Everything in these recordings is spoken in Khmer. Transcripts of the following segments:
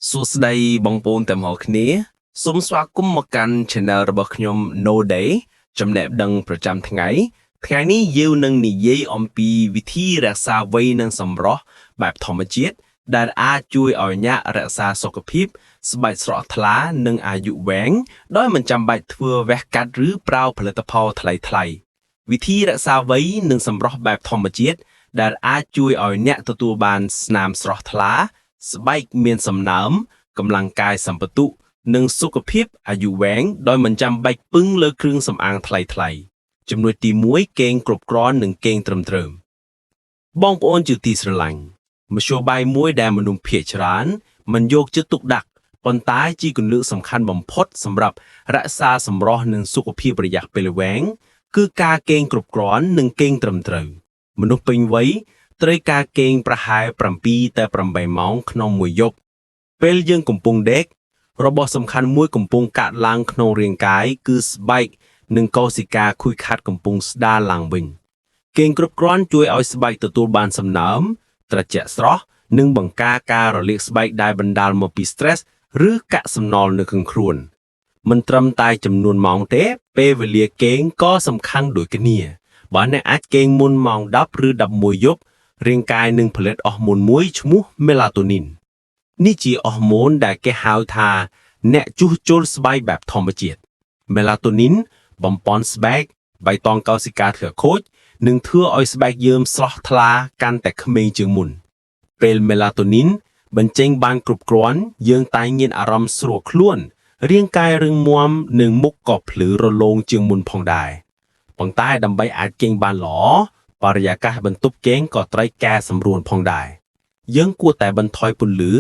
សួស្តីបងប្អូនទាំងអស់គ្នាសូមស្វាគមន៍មកកាន់ Channel របស់ខ្ញុំ No Day ចំណេះដឹងប្រចាំថ្ងៃនេះយើងនឹងនិយាយអំពីវិធីរក្សាវ័យនិងសម្រស់បែបធម្មជាតិដែលអាចជួយឲ្យអ្នករក្សាសុខភាពស្បែកស្រស់ថ្លានិងអាយុវែងដោយមិនចាំបាច់ធ្វើវះកាត់ឬប្រើផលិតផលថ្លៃៗវិធីរក្សាវ័យនិងសម្រស់បែបធម្មជាតិដែលអាចជួយឲ្យអ្នកទទួលបានស្នាមស្រស់ថ្លាស្បែកមានសំណើមកម្លាំងកាយសម្បតុនិងសុខភាពអាយុវែងដោយមិនចាំបាច់ពឹងលើគ្រឿងសម្អាងថ្លៃៗចំណុចទី1គេងគ្រប់គ្រាន់និងគេងត្រឹមត្រូវបងប្អូនជាទីស្រឡាញ់មធ្យោបាយមួយដែលមនុស្សភាគច្រើនមិនយកចិត្តទុកដាក់ប៉ុន្តែជាគន្លឹះសំខាន់បំផុតសម្រាប់រក្សាសម្រស់និងសុខភាពរយៈពេលវែងគឺការគេងគ្រប់គ្រាន់និងគេងត្រឹមត្រូវមនុស្សពេញវ័យត្រូវការគេងប្រហែល7ទៅ8ម៉ោងក្នុងមួយយប់ពេលយើងកំពុងដេករបស់សំខាន់មួយកំពុងកាត់ឡើងក្នុងរាងកាយគឺស្បែកនិងកោសិកាខូចខាតកំពុងស្ដារឡើងវិញគេងគ្រប់គ្រាន់ជួយឲ្យស្បែកទទួលបានសំណើមត្រជាក់ស្រស់និងបង្ការការរលាកស្បែកដែលបណ្ដាលមកពី stress ឬកាក់សំណល់នៅក្នុងខ្លួនមិនត្រឹមតែចំនួនម៉ោងទេពេលវេលាគេងក៏សំខាន់ដូចគ្នាបើអ្នកអាចគេងមុនម៉ោង10ឬ11យប់រាងកាយនឹងផលិតអរម៉ូនមួយឈ្មោះ Melatonin នេះជាអរម៉ូនដែលគេហៅថាអ្នកជួសជុលស្បែកបែបធម្មជាតិ Melatonin បំប៉នស្បែកបៃតងកោសិកាធ្លាក់ខូចនិងធ្វើឲ្យស្បែកយើងស្រស់ថ្លាកាន់តែក្មេងជាងមុនពេល Melatonin បញ្ចេញបានគ្រប់គ្រាន់យើងតែងមានអារម្មណ៍ស្រួលខ្លួនរាងកាយរឹងមាំនិងមុខក៏ភ្លឺរលោងជាងមុនផងដែរប៉ុន្តែដើម្បីអាចគេងបានល្អបរិយាកាសបន្ទប់គេងក៏ត្រូវកែសម្រួលផងដែរយើងគួរតែបន្ថយពន្លឺ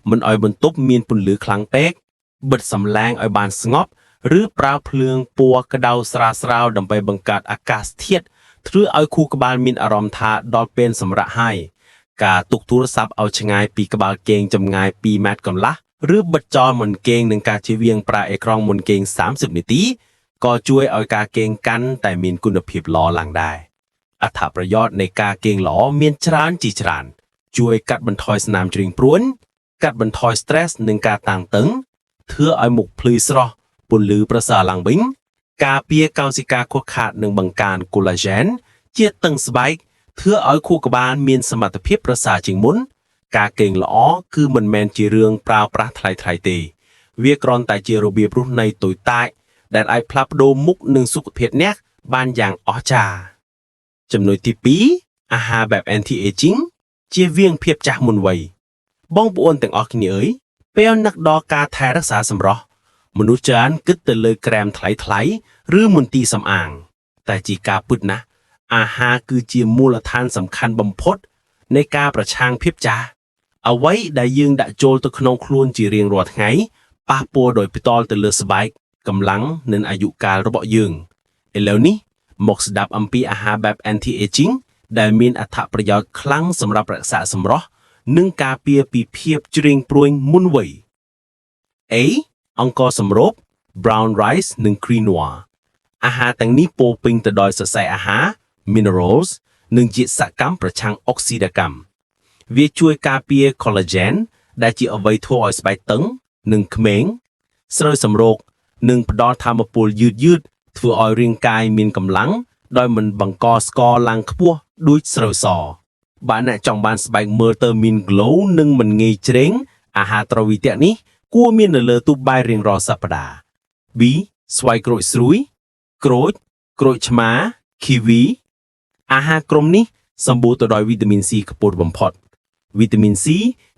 មិនឲ្យបន្ទប់មានពន្លឺខ្លាំងពេកបិទសំឡេងឲ្យបានស្ងប់ឬប្រើភ្លើងពណ៌ក្តៅស្រាលៗដើម្បីបង្កើតអាកាសធាតុធ្វើឲ្យខួរក្បាលមានអារម្មណ៍ថាដល់ពេលសម្រាកហើយការទុកទូរស័ព្ទឲ្យឆ្ងាយពីក្បាលគេងចម្ងាយ2ម៉ែត្រកន្លះឬបិទចោលមុនគេងនឹងការជៀសវាងប្រើអេក្រង់មុនគេង30នាទីក៏ជួយឲ្យការគេងកាន់តែមានគុណភាពល្អឡើងដែរអត្ថប្រយោជន៍នៃការគេងល្អមានច្រើនជាច្រើនជួយកាត់បន្ថយស្នាមជ្រីងព្រួញកាត់បន្ថយ stress និងការតានតឹងធ្វើឲ្យមុខភ្លឺស្រស់ពន្លឺប្រសើរឡើងវិញការពារកោសិកាខូចខាតនិងបង្កើន collagen ជាតឹងស្បែកធ្វើឲ្យខួរក្បាលមានសមត្ថភាពប្រសើរជាងមុនការគេងល្អគឺមិនមែនជារឿងប្រើប្រាស់ថ្លៃៗទេវាគ្រាន់តែជារបៀបរស់នៅតូចតាចដែលអាចផ្លាស់ប្ដូរមុខនិងសុខភាពអ្នកបានយ៉ាងអស្ចារ្យចំណុចទី2អាហារបែប anti aging ជៀសវាងភាពចាស់មុនវ័យបងប្អូនទាំងអស់គ្នាអើយពេលនឹកដល់ការថែរក្សាសម្រស់មនុស្សច្រើនគិតទៅលើក្រែមថ្លៃៗឬមន្ទីរសម្អាងតែជាការពិតណាស់អាហារគឺជាមូលដ្ឋានសំខាន់បំផុតនៃការប្រឆាំងភាពចាស់អ្វីដែលយើងដាក់ចូលទៅក្នុងខ្លួនជារៀងរាល់ថ្ងៃប៉ះពាល់ដោយផ្ទាល់ទៅលើស្បែកកម្លាំងនិងអាយុកាលរបស់យើងឥឡូវនេះមកស្ដាប់អំពីអាហារបែប anti aging ដែលមានអត្ថប្រយោជន៍ខ្លាំងសម្រាប់រក្សាសម្រស់និងការពារពីភាពជ្រីងព្រួយមុនវ័យ A អង្ករសម្រូប brown rice និង quinoa អាហារទាំងនេះពោរពេញទៅដោយសរសៃអាហារ minerals និងជាតិសកម្មប្រឆាំងអុកស៊ីដាកម្មវាជួយការពារ collagen ដែលជាអ្វីធ្វើឲ្យស្បែកតឹងនិងក្មេងស្រូវសម្រោគនិងផ្ដល់ថាមពលយឺតធ្វើឲ្យរាងកាយមានកម្លាំងដោយមិនបង្កស្ករឡើងខ្ពស់ដូចស្រូវសបើអ្នកចង់បានស្បែកមើលទៅមាន glow និងមិនងាយជ្រេងអាហារត្រវីទាក់នេះគួរមាននៅលើទូបាយរៀងរាល់សប្តាហ៍ B ស្វាយក្រូចស្រួយក្រូចឆ្មា kiwi អាហារក្រុមនេះសម្បូរទៅដោយវីតាមីន C ខ្ពស់បំផុតវីតាមីន C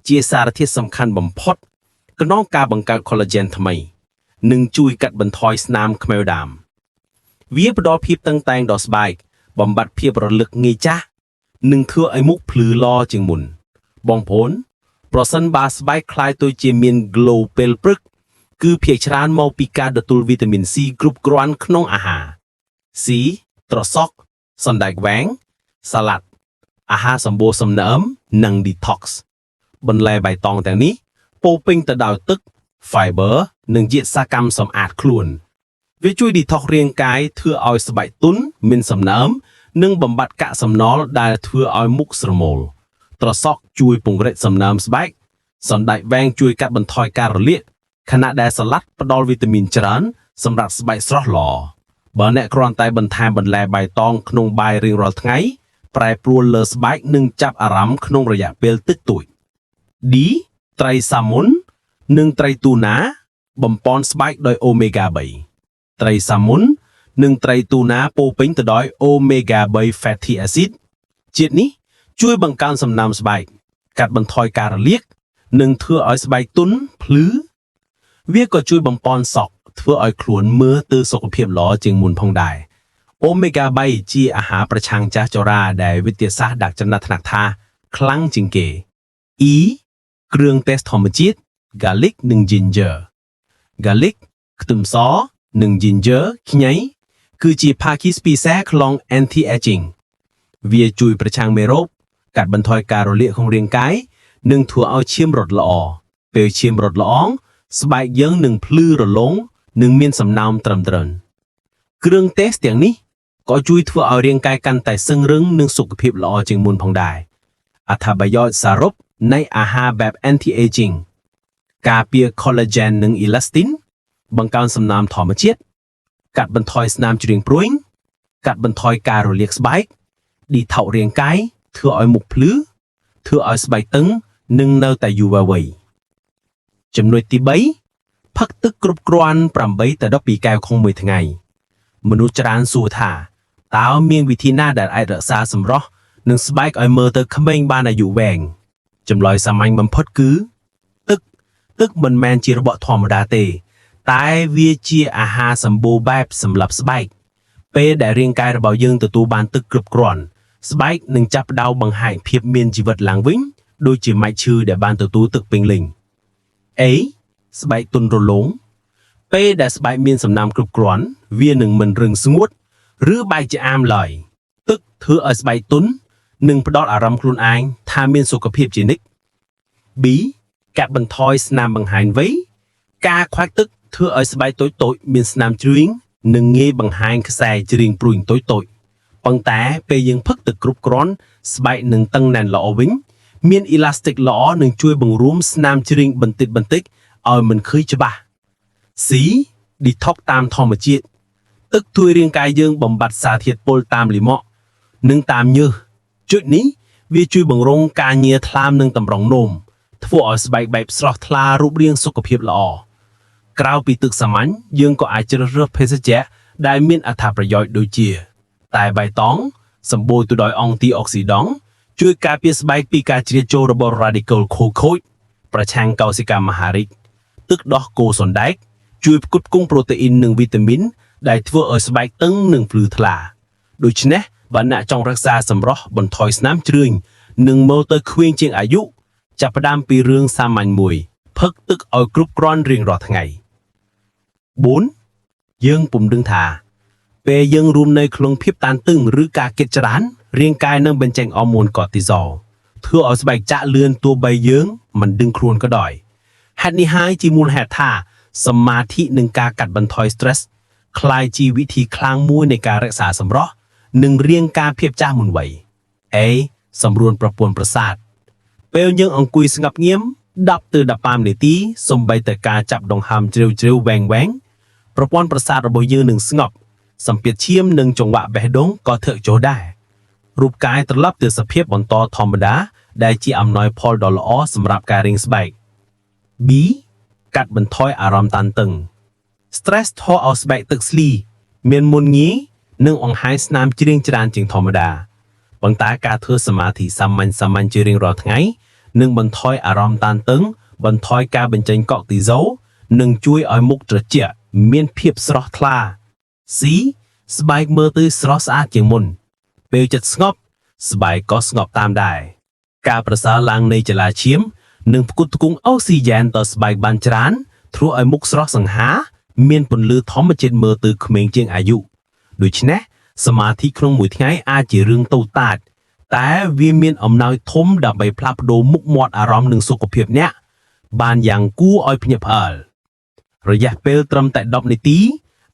ជាសារធាតុសំខាន់បំផុតក្នុងការបង្កើត collagen ថ្មីនិងជួយកាត់បន្ថយស្នាមខ្មៅដើមវាផ្ដល់ភាពតឹងតែងដល់ស្បែកបំបត្តិភាពរលឹកងាយចាស់និងធ្វើឲ្យមុខភ្លឺល្អជាងមុនបងប្អូនប្រសិនបើស្បែកคล้ายទៅជាមាន glow ពេលព្រឹកគឺភាគច្រើនមកពីការទទួលវីតាមីន C គ្រប់គ្រាន់ក្នុងអាហារ C ត្រសក់សណ្តែកវែងសាឡាត់អាហារសម្បូរសំណើមនិង detox បន្លែបៃតងទាំងនេះពោរពេញទៅដោយទឹក fiber និងជាតិសកម្មសម្អាតខ្លួនវាជួយ detox រាងកាយធ្វើឲ្យស្បែកទន់មានសំណើមនិងបំបត្តិកាកសំណល់ដែលធ្វើឲ្យមុខស្រមោលត្រសក់ជួយពង្រីកសំណើមស្បែក សណ្តែកវែងជួយកាត់បន្ថយការរលាកខណៈដែលសាឡាត់ផ្ដល់វីតាមីនច្រើនសម្រាប់ស្បែកស្រស់ល្អបើអ្នកគ្រាន់តែបន្ថែមបន្លែបៃតងក្នុងបាយរៀងរាល់ថ្ងៃប្រែប្រួលលើស្បែកនឹងចាប់អារម្មណ៍ក្នុងរយៈពេលតិចតួច D ត្រីសាមុននិងត្រីទូណាបំប៉នស្បែកដោយអូមេហ្គា 3 ត្រីសាមុននិងត្រីទូណាពោពេញទៅដោយអូមេហ្គា 3 fatty acid ជាតិនេះជួយបង្កើនសំណើមស្បែកកាត់បន្ថយការរលាកនិងធ្វើឲ្យស្បែកទន់ភ្លឺវាក៏ជួយបំប៉នសក់ធ្វើឲ្យខ្លួនមើលទៅសុខភាពល្អជាងមុនផងដែរអូមេហ្គា 3 ជាអាហារប្រឆាំងចាស់ចរាដែលវិទ្យាសាស្ត្រដាក់ចំណាត់ថ្នាក់ថាខ្លាំងជាងគេ E គ្រឿងទេសធម្មជាតិ garlic និង ginger garlic ខ្ទឹមសនិង ginger ខ្ញីគឺជាផាគីស្ពីសេក្នុង anti aging វាជួយប្រឆាំងមេរោគកាត់បន្ថយការរលាកក្នុងរាងកាយនិងធ្វើឲ្យឈាមរត់ល្អពេលឈាមរត់ល្អស្បែកយើងនឹងភ្លឺរលោងនិងមានសំណើមត្រឹមត្រូវគ្រឿងទេសទាំងនេះក៏ជួយធ្វើឲ្យរាងកាយកាន់តែសឹងរឹងនិងសុខភាពល្អជាងមុនផងដែរអត្ថប្រយោជន៍សរុបនៃអាហារបែប anti aging ការពារ collagen និង elastin បង្កើនសំណើមធម្មជាតិកាត់បន្ថយស្នាមជ្រៀងព្រួយកាត់បន្ថយការរលាកស្បែកឌីថោករាងកាយធ្វើឲ្យមុខភ្លឺធ្វើឲ្យស្បែកតឹងនិងនៅតែយុវវ័យចំណុចទី3ផឹកទឹកគ្រប់គ្រាន់8ទៅ12កែវក្នុងមួយថ្ងៃមនុស្សច្រើនសួរថាតើមានវិធីណាដែលអាចរក្សាសម្រស់និងស្បែកឲ្យមើលទៅក្មេងបានអាយុវែងចម្លើយសាមញ្ញបំផុតគឺទឹកមិនមែនជារបស់ធម្មតាទេតែវាជាអាហារសម្បូរបែបសម្រាប់ស្បែកពេលដែលរាងកាយរបស់យើងទទួលបានទឹកគ្រប់គ្រាន់ស្បែកនឹងចាប់ផ្ដើមបង្ហាញភាពមានជីវិតឡើងវិញដូចជាម៉ាច់ឈឺដែលបានទទួលទឹកពេញលេញ A ស្បែកទន់រលោងពេលដែលស្បែកមានសំណើមគ្រប់គ្រាន់វានឹងមិនរឹងស្ងួតឬបែកជាអាមឡើយទឹកធ្វើឲ្យស្បែកទន់និងផ្ដល់អារម្មណ៍ខ្លួនឯងថាមានសុខភាពជានិច្ច B កាត់បន្ថយស្នាមបង្ហាញវ័យការខ្វាច់ទឹកធ្វើឲ្យស្បែកតូចៗមានស្នាមជ្រឿងនិងងាយបង្ហាញខ្សែជ្រៀងព្រួយតូចៗប៉ុន្តែពេលយើងផឹកទឹកគ្រប់គ្រាន់ស្បែកនឹងតឹងណែនល្អវិញមាន elastic ល្អនឹងជួយបង្រួមស្នាមជ្រៀងបន្តិចឲ្យមិនឃើញច្បាស់ C detox តាមធម្មជាតិទឹកជួយរាងកាយយើងបំបត្តិសារធាតុពុលតាមលិមាក់និងតាមញើសជូចនេះវាជួយបង្រងការញើសថ្លើមនិងតម្រង់នោមធ្វើឲ្យស្បែកបែបស្រស់ថ្លារូបរាងសុខភាពល្អក្រៅពីទឹកសាមញ្ញយើងក៏អាចជ្រើសរើសភេសជ្ជៈដែលមានអត្ថប្រយោជន៍ដូចជាតែបៃតងសម្បូរទៅដោយអង់ទីអុកស៊ីដង់ជួយការពារស្បែកពីការជ្រៀតចូលរបស់ radical ខូចប្រឆាំងកោសិកាមហារីកទឹកដោះគោសណ្ដែកជួយផ្គត់ផ្គង់ប្រូតេអ៊ីននិងវីតាមីនដែលធ្វើឲ្យស្បែកតឹងនិងភ្លឺថ្លាដូច្នេះបើអ្នកចង់រក្សាសម្រស់បន្ថយស្នាមជ្រឿញនិងមើលទៅក្មេងជាងអាយុចាប់ផ្ដើមពីរឿងសាមញ្ញមួយផឹកទឹកឲ្យគ្រប់គ្រាន់រៀងរាល់ថ្ងៃ 4. យើងពុំដឹងថាពេលយើងរួមនៅក្នុងភាពតានតឹងឬការគិតច្រើនរាងកាយនឹងបញ្ចេញអរម៉ូនកូទីសលធ្វើឲ្យស្បែកចាក់លឿនទោះបីយើងមិនដឹងខ្លួនក៏ដោយហេតុនេះហើយជាមូលហេតុថាសមាធិនិងការកាត់បន្ថយ stress คล้ายជាវិធីខ្លាំងមួយនៃការរក្សាសម្រស់និងរាងការភាពចាស់មុនវ័យ A សម្រួលប្រព័ន្ធប្រសាទពេលយើងអង្គុយស្ងប់ងាម10ទៅ15នាទីសូម្បីតែការចាប់ដង្ហើមជ្រាវវែងប្រព័ន្ធប្រសាទរបស់យើងនឹងស្ងប់សម្ពាធឈាមនិងចង្វាក់បេះដូងក៏ធ្លាក់ចុះដែររូបកាយត្រឡប់ទៅសភាពបន្តធម្មតាដែលជាអំណោយផលដ៏ល្អសម្រាប់ការរៀងស្បែក B កាត់បន្ថយអារម្មណ៍តានតឹង stress ធ្វើឲ្យស្បែកទឹកស្លីមានមុនងាយនិងអង្ហាយស្នាមជ្រៀងច្រើនជាងធម្មតាប៉ុន្តែការធ្វើសមាធិសាមញ្ញជារៀងរាល់ថ្ងៃនឹងបន្ថយអារម្មណ៍តានតឹងបន្ថយការបញ្ចេញកូទីសូលនិងជួយឲ្យមុខត្រជាក់មានភាពស្រស់ថ្លា C ស្បែកមើលទៅស្រស់ស្អាតជាងមុនពេលចិត្តស្ងប់ស្បែកក៏ស្ងប់តាមដែរការប្រសើរឡើងនៃចលាឈាមនិងផ្គត់ផ្គង់អុកស៊ីហ្សែនដល់ស្បែកបានច្រើនធ្វើឲ្យមុខស្រស់សង្ហាមានពន្លឺធម្មជាតិមើលទៅក្មេងជាងអាយុដូច្នេះសមាធិក្នុងមួយថ្ងៃអាចជារឿងតូចតាចតែវាមានអំណោយធំដើម្បីផ្លាស់ប្ដូរមុខមាត់អារម្មណ៍និងសុខភាពអ្នកបានយ៉ាងគួរឲ្យភ្ញាក់ផ្អើលរយៈពេលត្រឹមតែ10នាទី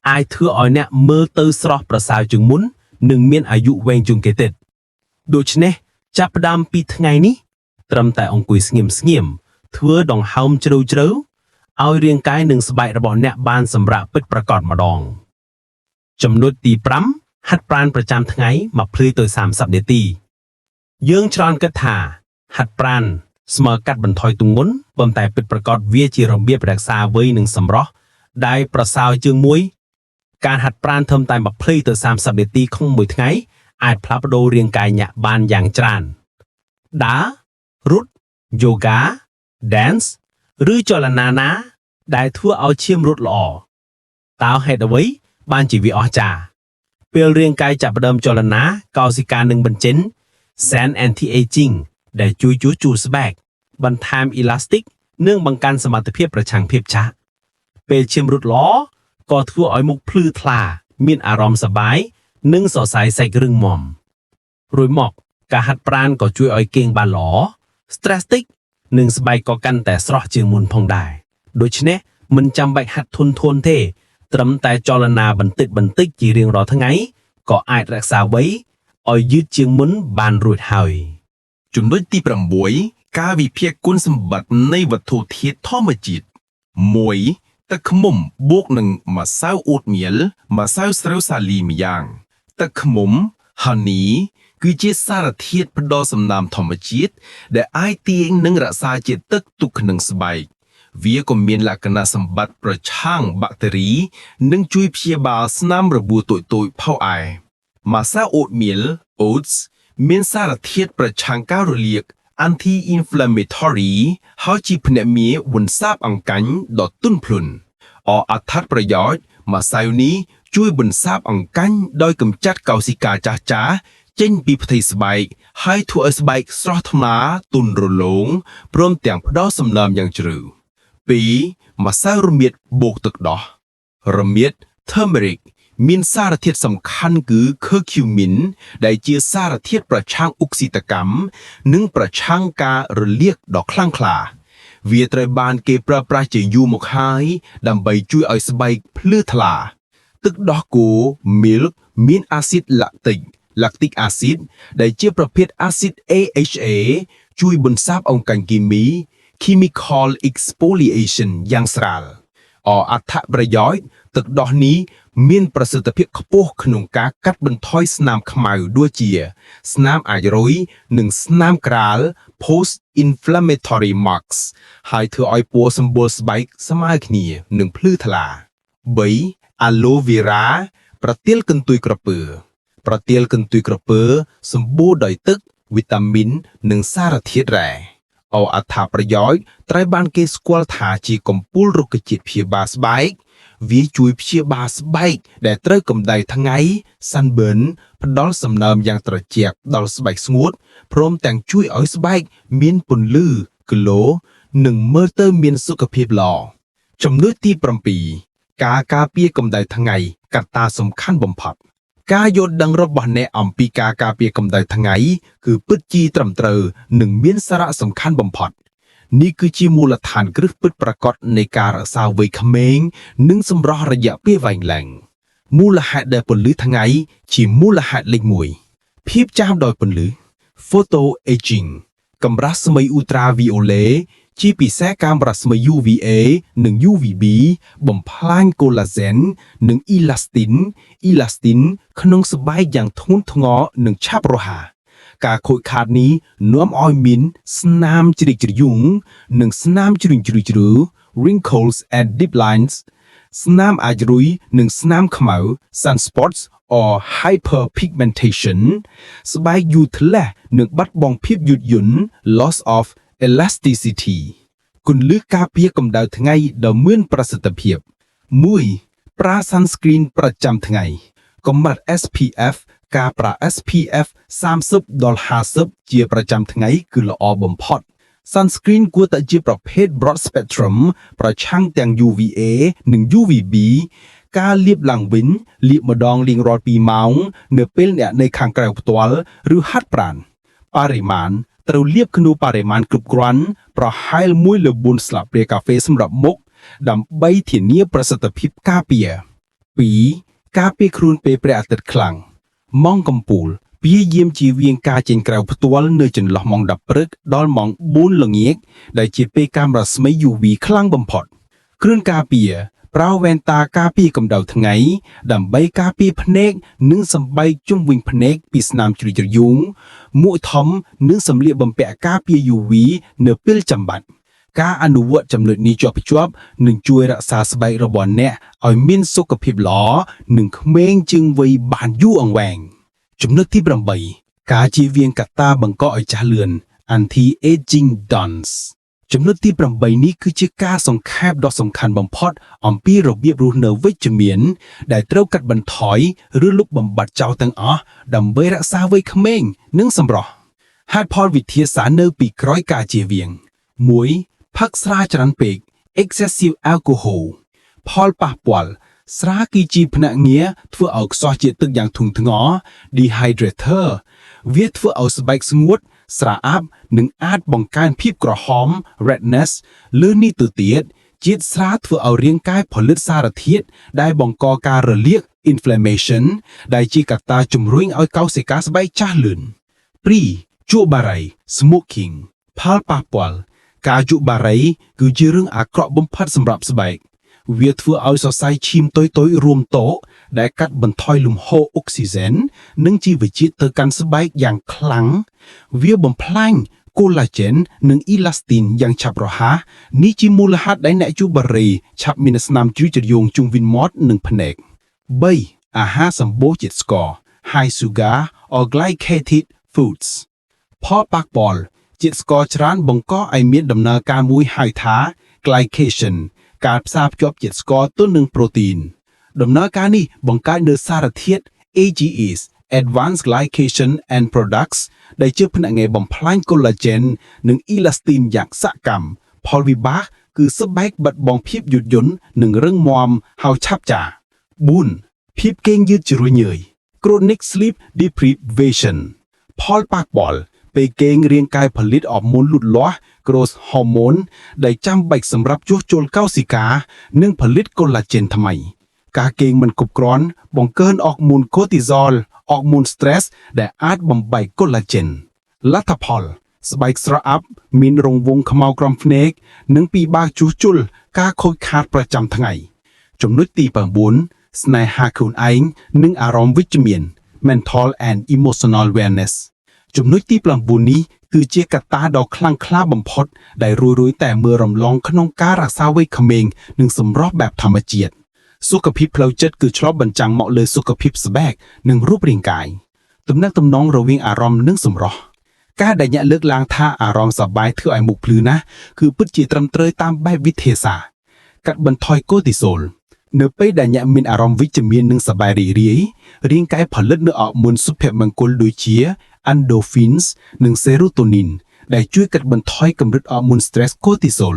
អាចធ្វើឲ្យអ្នកមើលទៅស្រស់ប្រសើរជាងមុននិងមានអាយុវែងជាងគេទៀតដូច្នេះចាប់ផ្ដើមពីថ្ងៃនេះត្រឹមតែអង្គុយស្ងៀម ធ្វើដង្ហើមជ្រៅៗឲ្យរាងកាយនិងស្បែករបស់អ្នកបានសម្រាកពិតប្រាកដម្ដងចំណុចទី5ហាត់ប្រាណប្រចាំថ្ងៃ20ទៅ30នាទីយើងច្រើនគិតថាហាត់ប្រាណស្មើកាត់បន្ថយទម្ងន់ប៉ុន្តែពិតប្រាកដវាជារបៀបរក្សាវ័យនិងសម្រស់ដែលប្រសើរជាងមួយការហាត់ប្រាណត្រឹមតែ20ទៅ30នាទីក្នុងមួយថ្ងៃអាចផ្លាស់ប្ដូររាងកាយអ្នកបានយ៉ាងច្រើនដើររត់យូហ្គា dance ឬចលនាណាដែលធ្វើឲ្យឈាមរត់ល្អតើហេតុអ្វីបានជាវាអស្ចារ្យពេលរាងកាយចាប់ផ្ដើមចលនាកោសិកានឹងបញ្ចេញ សារ anti-aging ដែលជួយជួសជុលស្បែកបន្ថែម elastic និងបង្កើនសមត្ថភាពប្រឆាំងភាពចាស់ពេលឈាមរត់ល្អក៏ធ្វើឲ្យមុខភ្លឺថ្លាមានអារម្មណ៍សប្បាយនិងសរសៃសាច់រឹងមាំរួចមកការហាត់ប្រាណក៏ជួយឲ្យគេងបានល្អ stress តិចនិងស្បែកក៏កាន់តែស្រស់ជាងមុនផងដែរដូច្នេះមិនចាំបាច់ហាត់ធន់ទេត្រឹមតែចលនាបន្តិចជារៀងរាល់ថ្ងៃក៏អាចរក្សាវ័យឲ្យយឺតជាងមុនបានរួចហើយ ចំណុចទី6ការវិភាគគុណសម្បត្តិនៃវត្ថុធាតុធម្មជាតិ 1. ទឹកឃ្មុំបូកនឹងម្សៅអូតមៀលម្សៅស្រូវសាលីម្យ៉ាងទឹកឃ្មុំ honey គឺជាសារធាតុផ្ដល់សំណើមធម្មជាតិដែលអាចទាញនិងរក្សាជាតិទឹកទុកក្នុងស្បែកវាក៏មានលក្ខណៈសម្បត្តិប្រឆាំងបាក់តេរីនិងជួយព្យាបាលស្នាមរបួសតូចៗផុសឯម្សៅអូតមៀល oats មានសារធាតុប្រឆាំងការរលាក anti-inflammatory ហើយជាភ្នាក់ងារវុនសាបអង្កាញ់ដ៏ទន់ភ្លន់អត្ថប្រយោជន៍ម្សៅនេះជួយបន្សាបអង្កាញ់ដោយកម្ចាត់កោសិកាចាស់ៗចេញពីផ្ទៃស្បែកហើយធ្វើឲ្យស្បែកស្រស់ថ្លាទន់រលោងព្រមទាំងផ្ដល់សំណើមយ៉ាងជ្រៅ 2. ម្សៅរមៀតបូកទឹកដោះរមៀត turmeric មានសារធាតុសំខាន់គឺ curcumin ដែលជាសារធាតុប្រឆាំងអុកស៊ីតកម្មនិងប្រឆាំងការរលាកដ៏ខ្លាំងក្លាវាត្រូវបានគេប្រើប្រាស់ជាយូរមកហើយដើម្បីជួយឲ្យស្បែកភ្លឺថ្លាទឹកដោះគោ milk មានអាស៊ីត lactic acid ដែលជាប្រភេទអាស៊ីត AHA ជួយបន្សាបអង្កាញ់គីមី chemical exfoliation យ៉ាងស្រាលអត្ថប្រយោជន៍ទឹកដោះនេះមានប្រសិទ្ធភាពខ្ពស់ក្នុងការកាត់បន្ថយស្នាមខ្មៅដូចជាស្នាមអាចរុយនិងស្នាមក្រាល post inflammatory marks ហើយធ្វើឲ្យពណ៌សម្បុរស្បែកស្មើគ្នានិងភ្លឺថ្លា 3. aloe vera ប្រទាលកន្ទុយក្រពើប្រទាលកន្ទុយក្រពើសម្បូរដោយទឹកវីតាមីននិងសារធាតុរ៉ែអត្ថប្រយោជន៍ត្រូវបានគេស្គាល់ថាជាកំពូលរុក្ខជាតិព្យាបាលស្បែកវាជួយព្យាបាលស្បែកដែលត្រូវកម្ដៅថ្ងៃ sunburn ផ្ដល់សំណើមយ៉ាងត្រជាក់ដល់ស្បែកស្ងួតព្រមទាំងជួយឲ្យស្បែកមានពន្លឺ glow និងមើលទៅមានសុខភាពល្អចំណុចទី7ការការពារកម្ដៅថ្ងៃកត្តាសំខាន់បំផុតការយល់ដឹងរបស់អ្នកអំពីការការពារកម្ដៅថ្ងៃគឺពិតជាត្រឹមត្រូវនិងមានសារៈសំខាន់បំផុតនេះគឺជាមូលដ្ឋានគ្រឹះពិតប្រាកដនៃការរក្សាវ័យក្មេងនិងសម្រស់រយៈពេលវែងឡើងមូលហេតុដែលពន្លឺថ្ងៃជាមូលហេតុលេខ1ភាពចាស់ដោយពន្លឺ photo aging កម្រាស់ស្មៃអ៊ូត្រាវីអូឡេជាពិសេសកាមេរ៉ាស្មៃ UVA និង UVB បំផ្លាញកូឡាហ្សែននិងអ៊ីឡាស្ទីនក្នុងស្បែកយ៉ាងធ្ងន់ធ្ងរនិងឆាប់រហ័សការខូចខាតនេះនាំឲ្យមានស្នាមជ្រីកជ្រយូងនិងស្នាមជ្រុញជ្រៅ wrinkles and deep lines ស្នាមអាចរុយនិងស្នាមខ្មៅ sunspots or hyperpigmentation ស្បែកយូរធ្លាស់និងបាត់បង់ភាពយឺតយន់ loss of elasticity គន្លឹះការពារកម្ដៅថ្ងៃដ៏មានប្រសិទ្ធភាព 1. ប្រើ sunscreen ប្រចាំថ្ងៃកម្រិត SPF ការប្រើ SPF 30 ដល់ 50 ជាប្រចាំថ្ងៃគឺល្អបំផុត Sunscreen គួរតែជាប្រភេទ broad spectrum ប្រឆាំងទាំង UVA និង UVB ការលាបឡើងវិញលាបម្ដងរៀងរាល់2ម៉ោងនៅពេលអ្នកនៅខាងក្រៅផ្ទាល់ឬហាត់ប្រាណបរិមាណត្រូវលាបក្នុងបរិមាណគ្រប់គ្រាន់ប្រហែល1លើ4ស្លាបព្រាកាហ្វេសម្រាប់មុខដើម្បីធានាប្រសិទ្ធភាពការពារ 2. ការពារខ្លួនពេលព្រះអាទិត្យខ្លាំងម៉ង់កំពូល ព្យាយាមជៀសវាងការចេញក្រៅផ្ទាល់នៅចន្លោះម៉ោង10ព្រឹកដល់ម៉ោង4ល្ងាចដែលជាពេលកាំរស្មី UV ខ្លាំងបំផុតគ្រឿងការពារប្រើវ៉ែនតាការពារកម្ដៅថ្ងៃដើម្បីការពារភ្នែកនិងសម្បែកជុំវិញភ្នែកពីស្នាមជ្រុយជ្រយូងមួកធំនិងសម្លៀកបំពាក់ការពារ UV នៅពេលចាំបាច់ការអនុវត្តចំណុចនេះជាប់នឹងជួយរក្សាស្បែករបស់អ្នកឲ្យមានសុខភាពល្អនិងក្មេងជាងវ័យបានយូរអង្វែងចំណុចទី8ការជៀសវាងកត្តាបង្កឲ្យចាស់លឿន anti-aging dunce ចំណុចទី8នេះគឺជាការសង្ខេបដ៏សំខាន់បំផុតអំពីរបៀបរស់នៅវិជ្ជមានដែលត្រូវកាត់បន្ថយឬលុបបំបាត់ចោលទាំងអស់ដើម្បីរក្សាវ័យក្មេងនិងសម្រស់ហេតុផលវិទ្យាសាស្ត្រនៅពីក្រោយការជៀសវាង 1. ផឹកស្រាច្រើនពេក excessive alcohol ផលប៉ះពាល់ស្រាគឺជាភ្នាក់ងារធ្វើឲ្យខ្សោះជាតិទឹកយ៉ាងធ្ងន់ធ្ងរ dehydrator វាធ្វើឲ្យស្បែកស្ងួតស្រាអាប់និងអាចបង្កើនភាពក្រហម redness លើនេះទៅទៀតជាតិស្រាធ្វើឲ្យរាងកាយផលិតសារធាតុដែលបង្កការរលាក inflammation ដែលជាកត្តាជំរុញឲ្យកោសិកាស្បែកចាស់លឿន 2. ជក់បារី smoking ផលប៉ះពាល់ការជក់បារីគឺជារឿងអាក្រក់បំផុតសម្រាប់ស្បែកវាធ្វើឲ្យសរសៃឈាមតូចៗរួមតូកដែលកាត់បន្ថយលំហូរអុកស៊ីហ្សែននិងជីវជាតិទៅកាន់ស្បែកយ៉ាងខ្លាំងវាបំផ្លាញកូឡាជែននិងអ៊ីឡាស្ទីនយ៉ាងឆាប់រហ័សនេះជាមូលហេតុដែលអ្នកជក់បារីឆាប់មានស្នាមជ្រុយជ្រយងជុំវិញមាត់និងភ្នែក 3. អាហារសម្បូរជាតិស្ករ high sugar or glycated foods ផលប៉ះពាល់ជាតិស្ករច្រើនបង្កឲ្យមានដំណើរការមួយហៅថា glycation ការផ្សារភ្ជាប់ជាតិស្ករទៅនឹងប្រូតេអ៊ីនដំណើរការនេះបង្កើតនូវសារធាតុ AGEs Advanced Glycation End Products ដែលជាភ្នាក់ងារបំផ្លាញកូឡាជែននិងអ៊ីឡាស្ទីនយ៉ាងសកម្មផលវិបាកគឺស្បែកបាត់បង់ភាពយឺតយន់និងរឹងមាំហើយឆាប់ចាស់ 4. ភាពគេងយឺតជ្រុលញើយ Chronic Sleep Deprivation ផលប៉ះពាល់ពេលគេងរាងកាយផលិតអរម៉ូនលូតលាស់ growth hormone ដែលចាំបាច់សម្រាប់ជួសជុលកោសិកានិងផលិតកូឡាជែនថ្មីការគេងមិនគ្រប់គ្រាន់បង្កើនអរម៉ូន cortisol អរម៉ូន stress ដែលអាចបំបែកកូឡាជែនលទ្ធផលស្បែកស្រអាប់មានរង្វង់ខ្មៅក្រំភ្នែកនិងពិបាកជួសជុលការខូចខាតប្រចាំថ្ងៃចំណុចទី9ស្នេហាខ្លួនឯងនិងអារម្មណ៍វិជ្ជមាន mental and emotional wellness ចំណុចទី9នេះគឺជាកត្តាដ៏ខ្លាំងក្លាបំផុតដែលរួយតែមើលរំលងក្នុងការរក្សាវ័យក្មេងនិងសម្រស់បែបធម្មជាតិសុខភាពផ្លូវចិត្តគឺឆ្លុះបញ្ចាំងមកលើសុខភាពស្បែកនិងរូបរាងកាយទំនាក់ទំនងរវាងអារម្មណ៍និងសម្រស់ការដែលអ្នកលើកឡើងថាអារម្មណ៍សប្បាយធ្វើឲ្យមុខភ្លឺណាស់គឺពិតជាត្រឹមត្រូវតាមបែបវិទ្យាសាស្ត្រកាត់បន្ថយកូទីសូលនៅពេលដែលអ្នកមានអារម្មណ៍វិជ្ជមាននិងសប្បាយរីករាយរាងកាយផលិតនូវអរម៉ូនសុភមង្គលដូចជា endorphins និង serotonin ដែលជួយកាត់បន្ថយកម្រិតអរម៉ូន stress cortisol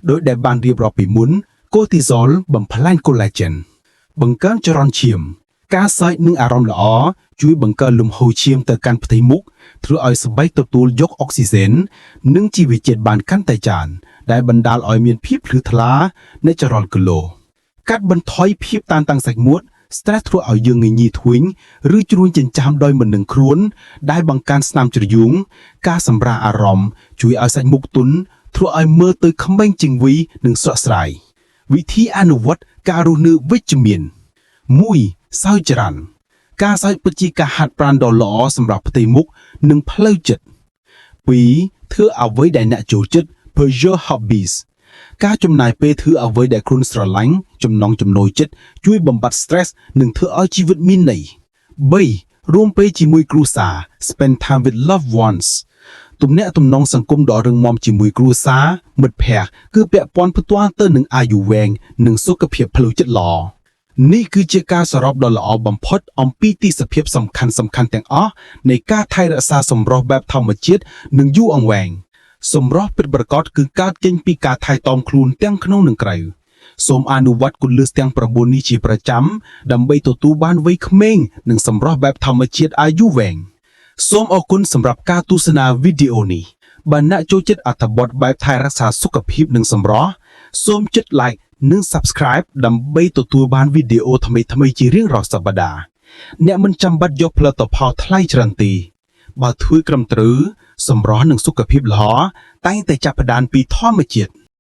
ដោយដែលបានរៀបរាប់ពីមុន cortisol បំផ្លាញ collagen បង្កើនចរន្តឈាមការសើចនិងអារម្មណ៍ល្អជួយបង្កើនលំហូរឈាមទៅកាន់ផ្ទៃមុខធ្វើឲ្យស្បែកទទួលយកអុកស៊ីហ្សែននិងជីវជាតិបានកាន់តែច្រើនដែលបណ្ដាលឲ្យមានភាពភ្លឺថ្លានៃចរន្តគីឡូកាត់បន្ថយភាពតានតឹងសាច់មាត់ stress ធ្វើឲ្យយើងងាយធុញឬជ្រួញចិញ្ចាមដោយមិនដឹងខ្លួនដែលបង្កើនស្នាមជ្រយូងការសម្រាកអារម្មណ៍ជួយឲ្យសាច់មុខទន់ធ្វើឲ្យមើលទៅក្មេងជាងវ័យនិងស្រស់ស្រាយវិធីអនុវត្តការរស់នៅវិជ្ជមាន 1. សើចច្រើនការសើចពិតជាការហាត់ប្រាណដ៏ល្អសម្រាប់ផ្ទៃមុខនិងផ្លូវចិត្ត 2. ធ្វើអ្វីដែលអ្នកចូលចិត្ត Pursue hobbies ការចំណាយពេលធ្វើអ្វីដែលខ្លួនស្រឡាញ់ចំណង់ចំណូលចិត្តជួយបំបាត់ stress និងធ្វើឲ្យជីវិតមានន័យ 3. រួមពេលជាមួយគ្រួសារ Spend time with loved ones ទំនាក់ទំនងសង្គមដ៏រឹងមាំជាមួយគ្រួសារមិត្តភ័ក្តិគឺពាក់ព័ន្ធផ្ទាល់ទៅនឹងអាយុវែងនិងសុខភាពផ្លូវចិត្តល្អនេះគឺជាការសរុបដ៏ល្អបំផុតអំពីទិសភាពសំខាន់ទាំងអស់នៃការថែរក្សាសម្រស់បែបធម្មជាតិនិងយូរអង្វែងសម្រស់ពិតប្រាកដគឺកើតចេញពីការថែទាំខ្លួនទាំងក្នុងនិងក្រៅសូមអនុវត្តគន្លឹះទាំង9នេះជាប្រចាំដើម្បីទទួលបានវ័យក្មេងនិងសម្រស់បែបធម្មជាតិអាយុវែងសូមអរគុណសម្រាប់ការទស្សនាវីដេអូនេះបើអ្នកចូលចិត្តអត្ថបទបែបថែរក្សាសុខភាពនិងសម្រស់សូមចុច like និង subscribe ដើម្បីទទួលបានវីដេអូថ្មីៗជារៀងរាល់សប្តាហ៍ អ្នកមិនចាំបាច់យកផលិតផលថ្លៃច្រើនទេបើធ្វើត្រឹមត្រូវសម្រស់និងសុខភាពល្អតែងតែចាប់ផ្ដើមពីធម្មជាតិ